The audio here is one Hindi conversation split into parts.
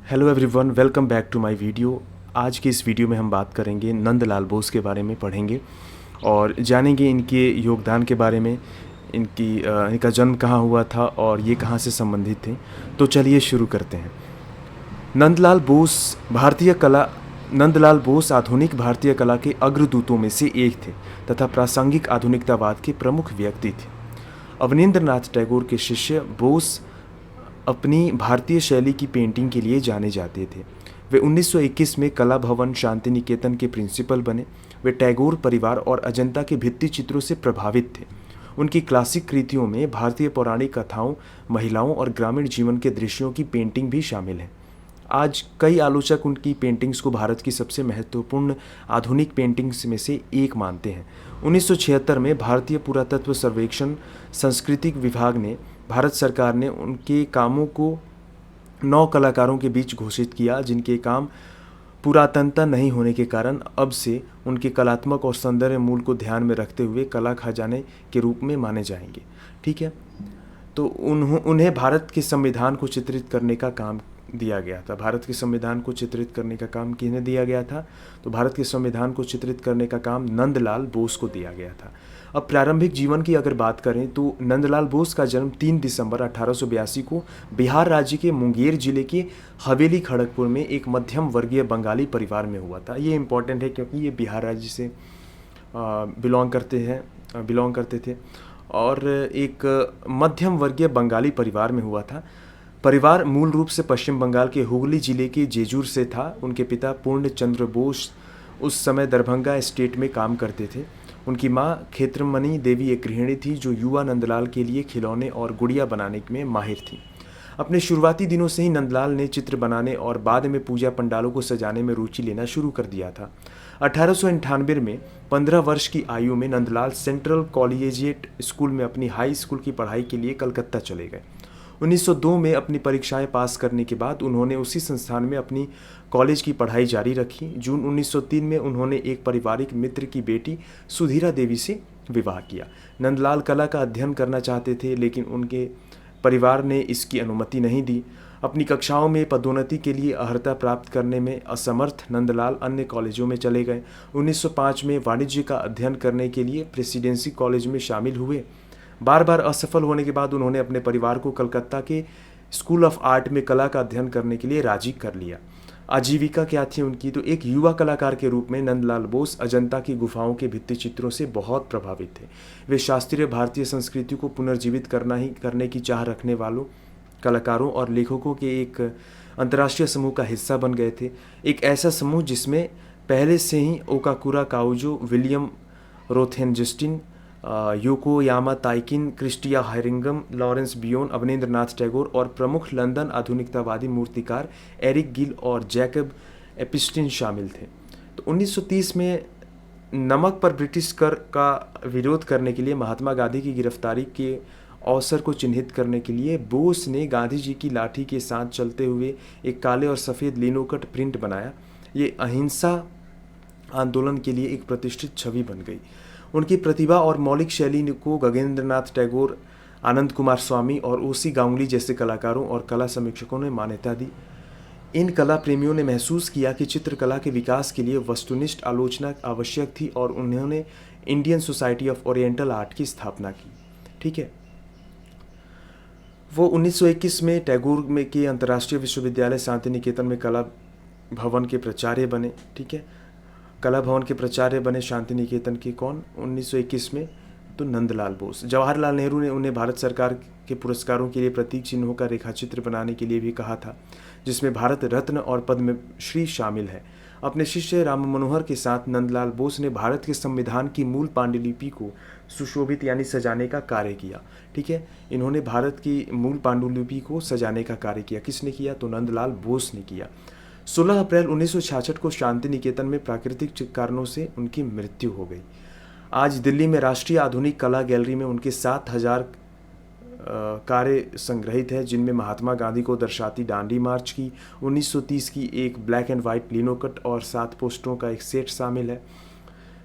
Hello everyone, welcome back to my video. आज की इस वीडियो में हम बात करेंगे नंदलाल बोस के बारे में, पढ़ेंगे और जानेंगे इनके योगदान के बारे में, इनका जन्म कहाँ हुआ था और ये कहाँ से संबंधित थे। तो चलिए शुरू करते हैं। नंदलाल बोस भारतीय कला नंदलाल बोस आधुनिक भारतीय कला के अग्रदूतों में से एक थे तथा प्रासंगिक आधुनिकतावाद के प्रमुख व्यक्ति थे। अवनींद्रनाथ टैगोर के शिष्य बोस अपनी भारतीय शैली की पेंटिंग के लिए जाने जाते थे। वे 1921 में कला भवन शांति निकेतन के प्रिंसिपल बने। वे टैगोर परिवार और अजंता के भित्ति चित्रों से प्रभावित थे। उनकी क्लासिक कृतियों में भारतीय पौराणिक कथाओं, महिलाओं और ग्रामीण जीवन के दृश्यों की पेंटिंग भी शामिल है। आज कई आलोचक उनकी पेंटिंग्स को भारत की सबसे महत्वपूर्ण आधुनिक पेंटिंग्स में से एक मानते हैं। 1976 में भारतीय पुरातत्व सर्वेक्षण सांस्कृतिक विभाग ने भारत सरकार ने उनके कामों को 9 कलाकारों के बीच घोषित किया, जिनके काम पुरातनता नहीं होने के कारण अब से उनके कलात्मक और सौंदर्य मूल को ध्यान में रखते हुए कला खजाने के रूप में माने जाएंगे। ठीक है, तो उन्हें भारत के संविधान को चित्रित करने का काम दिया गया था। भारत के संविधान को चित्रित करने का काम किन्हें दिया गया था? तो भारत के संविधान को चित्रित करने का काम नंदलाल बोस को दिया गया था। अब प्रारंभिक जीवन की अगर बात करें तो नंदलाल बोस का जन्म 3 दिसंबर 1882 को बिहार राज्य के मुंगेर जिले के हवेली खड़गपुर में एक मध्यम वर्गीय बंगाली परिवार में हुआ था। ये इंपॉर्टेंट है क्योंकि ये बिहार राज्य से बिलोंग करते थे और एक मध्यम वर्गीय बंगाली परिवार में हुआ था। परिवार मूल रूप से पश्चिम बंगाल के हुगली जिले के जेजूर से था। उनके पिता पूर्ण चंद्र बोस उस समय दरभंगा स्टेट में काम करते थे। उनकी मां खेत्रमणि देवी एक गृहिणी थी जो युवा नंदलाल के लिए खिलौने और गुड़िया बनाने में माहिर थी। अपने शुरुआती दिनों से ही नंदलाल ने चित्र बनाने और बाद में पूजा पंडालों को सजाने में रुचि लेना शुरू कर दिया था। 1898 में 15 वर्ष की आयु में नंदलाल सेंट्रल कॉलेजिएट स्कूल में अपनी हाई स्कूल की पढ़ाई के लिए कलकत्ता चले गए। 1902 में अपनी परीक्षाएं पास करने के बाद उन्होंने उसी संस्थान में अपनी कॉलेज की पढ़ाई जारी रखी। जून 1903 में उन्होंने एक पारिवारिक मित्र की बेटी सुधीरा देवी से विवाह किया। नंदलाल कला का अध्ययन करना चाहते थे, लेकिन उनके परिवार ने इसकी अनुमति नहीं दी। अपनी कक्षाओं में पदोन्नति के लिए अर्हता प्राप्त करने में असमर्थ नंदलाल अन्य कॉलेजों में चले गए। 1905 में वाणिज्य का अध्ययन करने के लिए प्रेसिडेंसी कॉलेज में शामिल हुए। बार बार असफल होने के बाद उन्होंने अपने परिवार को कलकत्ता के स्कूल ऑफ आर्ट में कला का अध्ययन करने के लिए राजी कर लिया। आजीविका क्या थी उनकी? तो एक युवा कलाकार के रूप में नंदलाल बोस अजंता की गुफाओं के भित्ति चित्रों से बहुत प्रभावित थे। वे शास्त्रीय भारतीय संस्कृति को पुनर्जीवित करने की चाह रखने वालों कलाकारों और लेखकों के एक अंतर्राष्ट्रीय समूह का हिस्सा बन गए थे। एक ऐसा समूह जिसमें पहले से ही Okakura Kakuzo, William Rothenstein, Yokoyama Taikan, Christiana Herringham, Laurence Binyon, Abanindranath Tagore और प्रमुख लंदन आधुनिकतावादी मूर्तिकार एरिक गिल और जैकब एपिस्टिन शामिल थे। तो 1930 में नमक पर ब्रिटिश कर का विरोध करने के लिए महात्मा गांधी की गिरफ्तारी के अवसर को चिन्हित करने के लिए बोस ने गांधी जी की लाठी के साथ चलते हुए एक काले और सफ़ेद लिनोकट प्रिंट बनाया। ये अहिंसा आंदोलन के लिए एक प्रतिष्ठित छवि बन गई। उनकी प्रतिभा और मौलिक शैली को गगनेंद्रनाथ टैगोर, आनंद कुमार स्वामी और ओसी गांगुली जैसे कलाकारों और कला समीक्षकों ने मान्यता दी। इन कला प्रेमियों ने महसूस किया कि चित्रकला के विकास के लिए वस्तुनिष्ठ आलोचना आवश्यक थी और उन्होंने Indian society of oriental art की स्थापना की। ठीक है, वो 1921 में टैगोर के अंतर्राष्ट्रीय विश्वविद्यालय शांति निकेतन में कला भवन के प्राचार्य बने। ठीक है, कला भवन के प्राचार्य बने शांति निकेतन के कौन? 1921 में तो नंदलाल बोस। जवाहरलाल नेहरू ने उन्हें भारत सरकार के पुरस्कारों के लिए प्रतीक चिन्हों का रेखाचित्र बनाने के लिए भी कहा था, जिसमें भारत रत्न और पद्मश्री शामिल है। अपने शिष्य राम मनोहर के साथ नंदलाल बोस ने भारत के संविधान की मूल पांडुलिपि को सुशोभित यानी सजाने का कार्य किया। ठीक है, इन्होंने भारत की मूल पांडुलिपि को सजाने का कार्य किया। किसने किया? तो नंदलाल बोस ने किया। 16 अप्रैल 1966 को शांति निकेतन में प्राकृतिक कारणों से उनकी मृत्यु हो गई। आज दिल्ली में राष्ट्रीय आधुनिक कला गैलरी में उनके 7000 कार्य संग्रहित है, जिनमें महात्मा गांधी को दर्शाती दांडी मार्च की 1930 की एक ब्लैक एंड वाइट लिनोकट और 7 पोस्टरों का एक सेट शामिल है,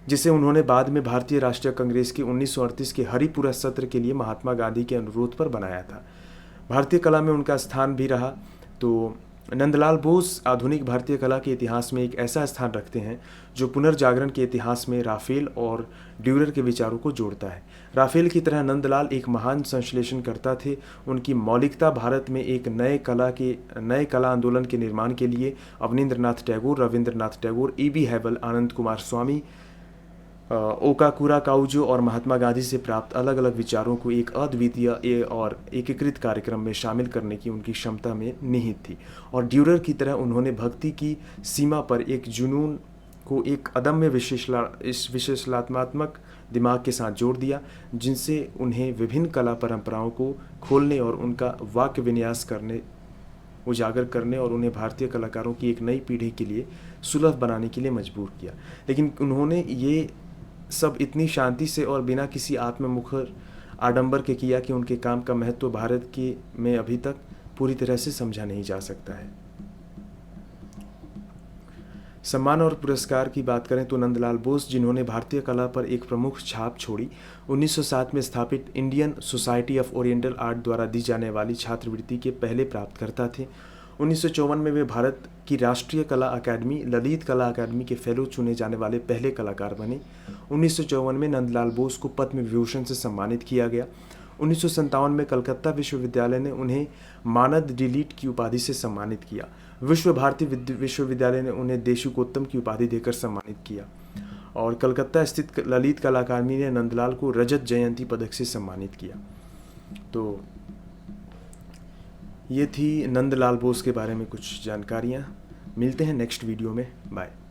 जिसे उन्होंने बाद में भारतीय राष्ट्रीय कांग्रेस के 1938 के हरिपुरा सत्र के लिए महात्मा गांधी के अनुरोध पर बनाया था। भारतीय कला में उनका स्थान भी रहा। तो नंदलाल बोस आधुनिक भारतीय कला के इतिहास में एक ऐसा स्थान रखते हैं जो पुनर्जागरण के इतिहास में राफेल और ड्यूरर के विचारों को जोड़ता है। राफेल की तरह नंदलाल एक महान संश्लेषणकर्ता थे। उनकी मौलिकता भारत में एक नए कला आंदोलन के निर्माण के लिए अवनींद्रनाथ टैगोर, रविंद्रनाथ टैगोर, ई.बी. हैवल, आनंद कुमार स्वामी, ओकाकुरा काउजो और महात्मा गांधी से प्राप्त अलग अलग विचारों को एक अद्वितीय और एकीकृत कार्यक्रम में शामिल करने की उनकी क्षमता में निहित थी। और ड्यूरर की तरह उन्होंने भक्ति की सीमा पर एक जुनून को एक अदम्य विश्लेषणात्मक दिमाग के साथ जोड़ दिया, जिनसे उन्हें विभिन्न कला परंपराओं को खोलने और उनका वाक्य विन्यास करने, उजागर करने और उन्हें भारतीय कलाकारों की एक नई पीढ़ी के लिए सुलभ बनाने के लिए मजबूर किया। लेकिन उन्होंने ये सब इतनी शांति से और बिना किसी आत्ममुखर आडंबर के किया कि उनके काम का महत्व भारत के में अभी तक पूरी तरह से समझा नहीं जा सकता है। सम्मान और पुरस्कार की बात करें तो नंदलाल बोस, जिन्होंने भारतीय कला पर एक प्रमुख छाप छोड़ी, 1907 में स्थापित Indian society of oriental art द्वारा दी जाने वाली छात्रवृत्ति के पहले प्राप्तकर्ता थे। 1954 में वे भारत की राष्ट्रीय कला अकादमी, ललित कला अकादमी के फेलो चुने जाने वाले पहले कलाकार बने। 1954 में नंदलाल बोस को पद्म विभूषण से सम्मानित किया गया। 1957 में कलकत्ता विश्वविद्यालय ने उन्हें मानद डिलीट की उपाधि से सम्मानित किया। विश्व भारती विश्वविद्यालय ने उन्हें देशिकोत्तम की उपाधि देकर सम्मानित किया और कलकत्ता स्थित ललित कला अकादमी ने नंदलाल को रजत जयंती पदक से सम्मानित किया। तो ये थी नंदलाल बोस के बारे में कुछ जानकारियाँ। मिलते हैं नेक्स्ट वीडियो में। बाय।